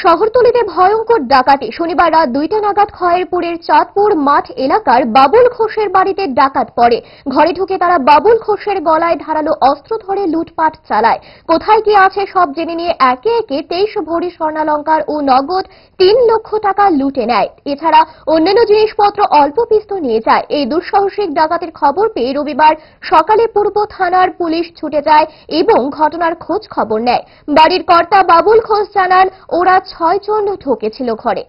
শহরতলিতে ভয়ঙ্কর ডাকাতি। শনিবার রাত 2টা নাগাদ খয়েরপুরের চাঁদপুর মাঠ এলাকার বাবুল ঘোষের বাড়িতে ডাকাত পড়ে। ঘরে ঢুকে তারা বাবুল ঘোষের গলায় ধারালো অস্ত্র ধরে লুটপাট চালায়। কোথায় কি আছে সব জেনে নিয়ে একে একে 23 ভরি স্বর্ণালংকার ও নগদ 3 লক্ষ টাকা লুটে নেয়। এছাড়া অন্যান্য জিনিসপত্র অল্প বিস্তর নিয়ে যায়। এই দুঃসাহসিক ডাকাতির খবর পেয়ে রবিবার সকালে পূর্ব থানার পুলিশ ছুটে যায় এবং ঘটনার খোঁজ খবর নেয়। বাড়ির কর্তা বাবুল ঘোষ জানান, ওরা 6 জন ঢুকেছিল ঘরে।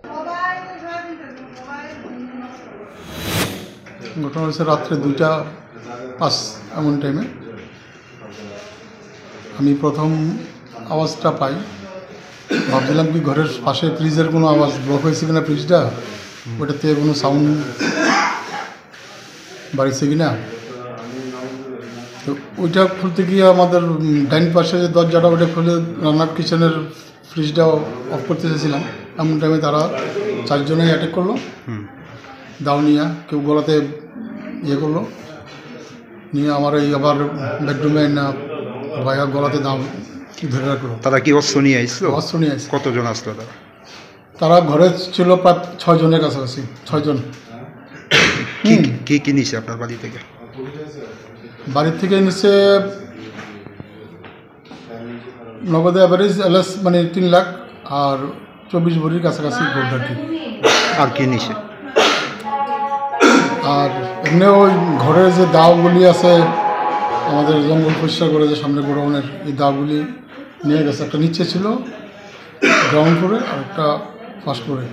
ঘটনা হচ্ছে রাত্রে 2টা 5 এমন টাইমে আমি প্রথম আওয়াজটা পাই। ভাবছিলাম কি ঘরের পাশে ফ্রিজের কোনো আওয়াজ ব্লক হয়েছে কিনা, ফ্রিজটা ওটাতে কোনো সাউন্ড বাড়িছে কিনা। তো ওইটা খুলতে গিয়ে আমাদের ডাইন পাশে যে দরজাটা ওটা খুলে রান্নার কিচেনের ফ্রিজটা অফ করতে চেয়েছিলাম। এমন টাইমে তারা 4 জনেই অ্যাটাক করলো। দাও নিয়ে কেউ গলাতে ইয়ে করলো, নিয়ে আমার এই আবার বেডরুমে না ভাইয়া গলাতে দাও ধরে রাখলো। তারা কি অস্ত্র নিয়ে আসলো? অস্ত্র নিয়ে আসছে। কতজন আসলো তারা? তারা ঘরে ছিল প্রায় 6 জনের কাছাকাছি, 6 জন। কি কি নিছে আপনার বাড়ি থেকে? বাড়ির থেকে নিচে নগদে অ্যাভারেজ এলএস মানে 3 লাখ আর 24 ভরির কাছাকাছি গোল্ড আর কি। আর কি নিছে? আর এমনি ওই ঘরের যে দাওগুলি আছে আমাদের জঙ্গল পরিষ্কার করে যে সামনে গোডাউনের, এই দাওগুলি নিয়ে গেছে। একটা নিচে ছিল গ্রাউন্ড ফ্লোরে আর একটা ফার্স্ট ফ্লোরে।